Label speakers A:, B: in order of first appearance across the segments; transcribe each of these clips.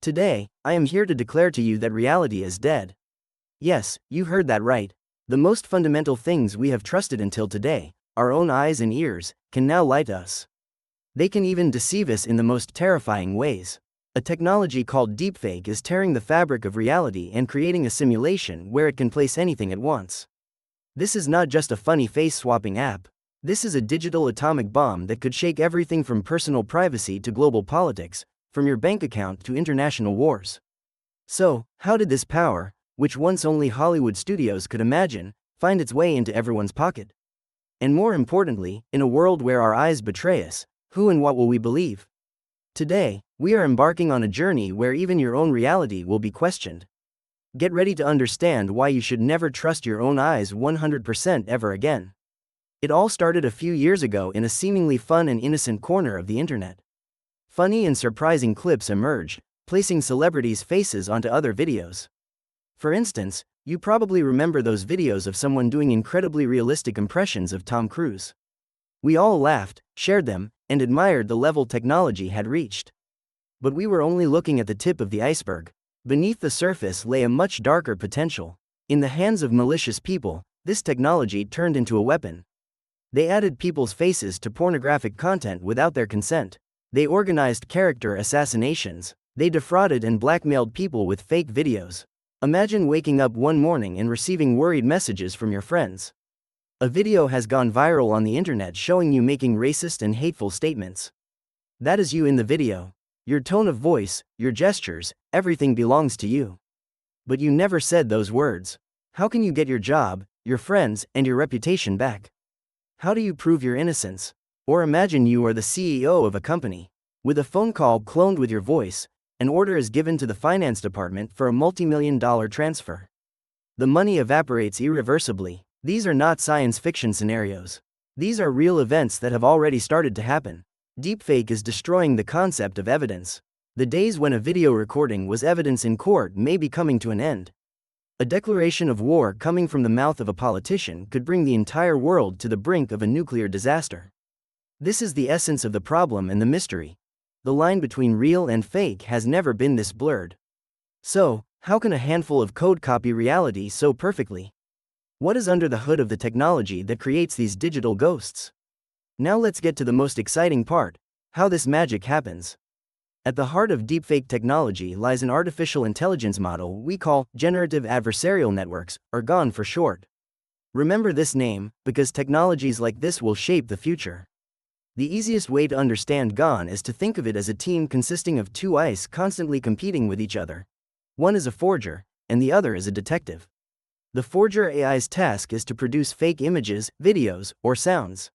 A: Today, I am here to declare to you that reality is dead. Yes, you heard that right. The most fundamental things we have trusted until today, our own eyes and ears, can now lie to us. They can even deceive us in the most terrifying ways. A technology called DeepFake is tearing the fabric of reality and creating a simulation where it can place anything it wants. This is not just a funny face-swapping app. This is a digital atomic bomb that could shake everything from personal privacy to global politics, from your bank account to international wars. So, how did this power, which once only Hollywood studios could imagine, find its way into everyone's pocket? And more importantly, in a world where our eyes betray us, who and what will we believe? Today, we are embarking on a journey where even your own reality will be questioned. Get ready to understand why you should never trust your own eyes 100% ever again. It all started a few years ago in a seemingly fun and innocent corner of the internet. Funny and surprising clips emerged, placing celebrities' faces onto other videos. For instance, you probably remember those videos of someone doing incredibly realistic impressions of Tom Cruise. We all laughed, shared them, and admired the level technology had reached. But we were only looking at the tip of the iceberg. Beneath the surface lay a much darker potential. In the hands of malicious people, this technology turned into a weapon. They added people's faces to pornographic content without their consent. They organized character assassinations. They defrauded and blackmailed people with fake videos. Imagine waking up one morning and receiving worried messages from your friends. A video has gone viral on the internet showing you making racist and hateful statements. That is you in the video. Your tone of voice, your gestures, everything belongs to you. But you never said those words. How can you get your job, your friends, and your reputation back? How do you prove your innocence? Or imagine you are the CEO of a company. With a phone call cloned with your voice, an order is given to the finance department for a multi-million-dollar transfer. The money evaporates irreversibly. These are not science fiction scenarios. These are real events that have already started to happen. Deepfake is destroying the concept of evidence. The days when a video recording was evidence in court may be coming to an end. A declaration of war coming from the mouth of a politician could bring the entire world to the brink of a nuclear disaster. This is the essence of the problem and the mystery. The line between real and fake has never been this blurred. So, how can a handful of code copy reality so perfectly? What is under the hood of the technology that creates these digital ghosts? Now let's get to the most exciting part: how this magic happens. At the heart of deepfake technology lies an artificial intelligence model we call Generative Adversarial Networks, or GAN for short. Remember this name, because technologies like this will shape the future. The easiest way to understand GAN is to think of it as a team consisting of two eyes constantly competing with each other. One is a forger, and the other is a detective. The forger AI's task is to produce fake images, videos, or sounds.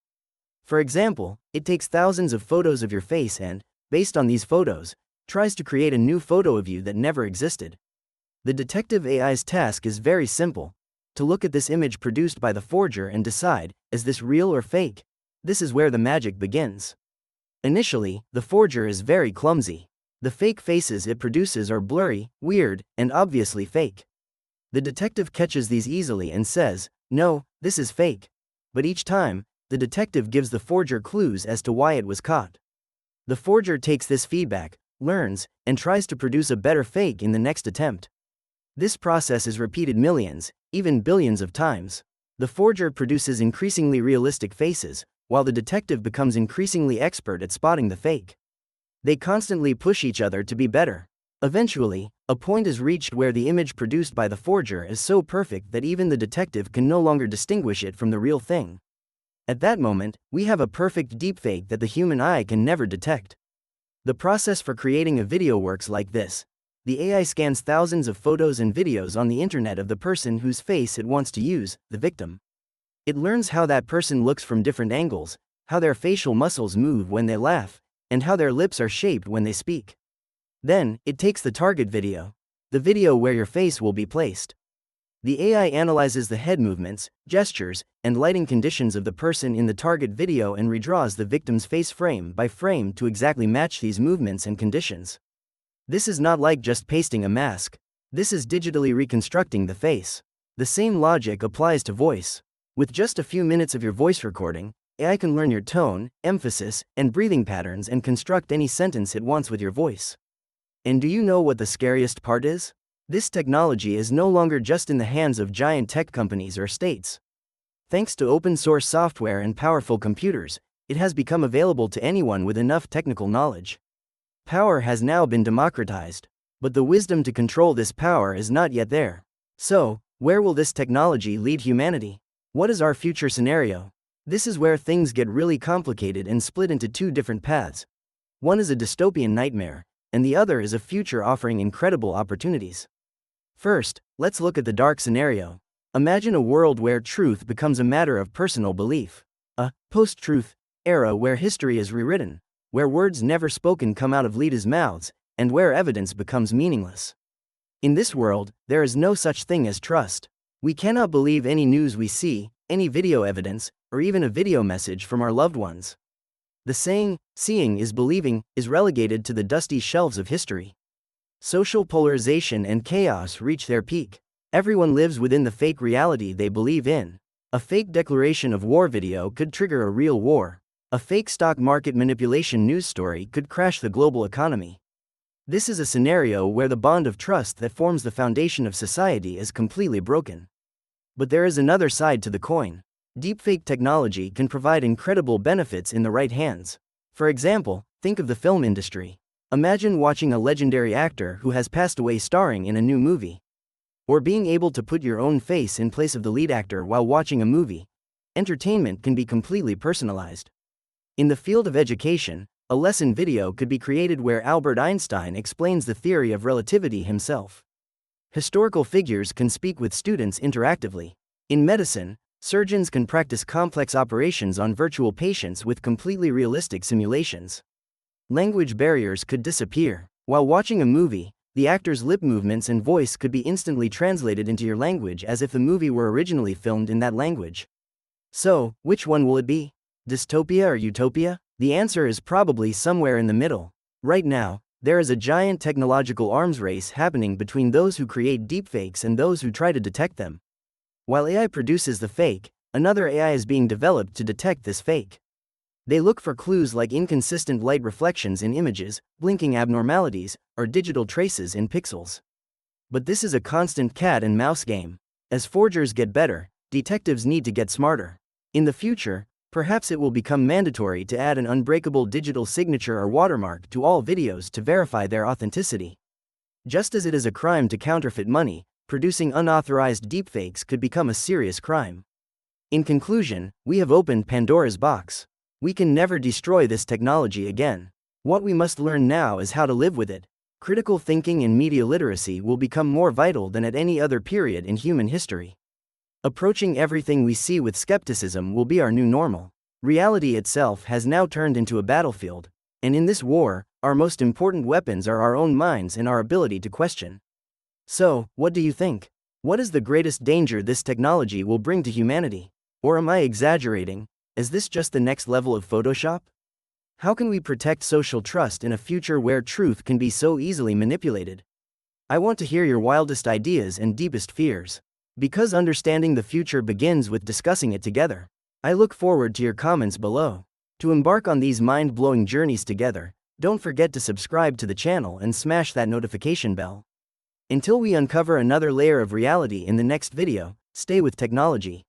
A: For example, it takes thousands of photos of your face and, based on these photos, tries to create a new photo of you that never existed. The detective AI's task is very simple: to look at this image produced by the forger and decide, is this real or fake? This is where the magic begins. Initially, the forger is very clumsy. The fake faces it produces are blurry, weird, and obviously fake. The detective catches these easily and says, "No, this is fake." But each time, the detective gives the forger clues as to why it was caught. The forger takes this feedback, learns, and tries to produce a better fake in the next attempt. This process is repeated millions, even billions of times. The forger produces increasingly realistic faces, while the detective becomes increasingly expert at spotting the fake. They constantly push each other to be better. Eventually, a point is reached where the image produced by the forger is so perfect that even the detective can no longer distinguish it from the real thing. At that moment, we have a perfect deepfake that the human eye can never detect. The process for creating a video works like this. The AI scans thousands of photos and videos on the internet of the person whose face it wants to use, the victim. It learns how that person looks from different angles, how their facial muscles move when they laugh, and how their lips are shaped when they speak. Then, it takes the target video, the video where your face will be placed. The AI analyzes the head movements, gestures, and lighting conditions of the person in the target video and redraws the victim's face frame by frame to exactly match these movements and conditions. This is not like just pasting a mask. This is digitally reconstructing the face. The same logic applies to voice. With just a few minutes of your voice recording, AI can learn your tone, emphasis, and breathing patterns and construct any sentence it wants with your voice. And do you know what the scariest part is? This technology is no longer just in the hands of giant tech companies or states. Thanks to open source software and powerful computers, it has become available to anyone with enough technical knowledge. Power has now been democratized, but the wisdom to control this power is not yet there. So, where will this technology lead humanity? What is our future scenario? This is where things get really complicated and split into two different paths. One is a dystopian nightmare, and the other is a future offering incredible opportunities. First, let's look at the dark scenario. Imagine a world where truth becomes a matter of personal belief. A post-truth era where history is rewritten, where words never spoken come out of leaders' mouths, and where evidence becomes meaningless. In this world, there is no such thing as trust. We cannot believe any news we see, any video evidence, or even a video message from our loved ones. The saying, "seeing is believing," is relegated to the dusty shelves of history. Social polarization and chaos reach their peak. Everyone lives within the fake reality they believe in. A fake declaration of war video could trigger a real war. A fake stock market manipulation news story could crash the global economy. This is a scenario where the bond of trust that forms the foundation of society is completely broken. But there is another side to the coin. Deepfake technology can provide incredible benefits in the right hands. For example, think of the film industry. Imagine watching a legendary actor who has passed away starring in a new movie. Or being able to put your own face in place of the lead actor while watching a movie. Entertainment can be completely personalized. In the field of education, a lesson video could be created where Albert Einstein explains the theory of relativity himself. Historical figures can speak with students interactively. In medicine, surgeons can practice complex operations on virtual patients with completely realistic simulations. Language barriers could disappear. While watching a movie, the actor's lip movements and voice could be instantly translated into your language as if the movie were originally filmed in that language. So, which one will it be? Dystopia or utopia? The answer is probably somewhere in the middle. Right now, there is a giant technological arms race happening between those who create deepfakes and those who try to detect them. While AI produces the fake, another AI is being developed to detect this fake. They look for clues like inconsistent light reflections in images, blinking abnormalities, or digital traces in pixels. But this is a constant cat and mouse game. As forgers get better, detectives need to get smarter. In the future, perhaps it will become mandatory to add an unbreakable digital signature or watermark to all videos to verify their authenticity. Just as it is a crime to counterfeit money, producing unauthorized deepfakes could become a serious crime. In conclusion, we have opened Pandora's box. We can never destroy this technology again. What we must learn now is how to live with it. Critical thinking and media literacy will become more vital than at any other period in human history. Approaching everything we see with skepticism will be our new normal. Reality itself has now turned into a battlefield, and in this war, our most important weapons are our own minds and our ability to question. So, what do you think? What is the greatest danger this technology will bring to humanity? Or am I exaggerating? Is this just the next level of Photoshop? How can we protect social trust in a future where truth can be so easily manipulated? I want to hear your wildest ideas and deepest fears. Because understanding the future begins with discussing it together. I look forward to your comments below. To embark on these mind-blowing journeys together, don't forget to subscribe to the channel and smash that notification bell. Until we uncover another layer of reality in the next video, stay with technology.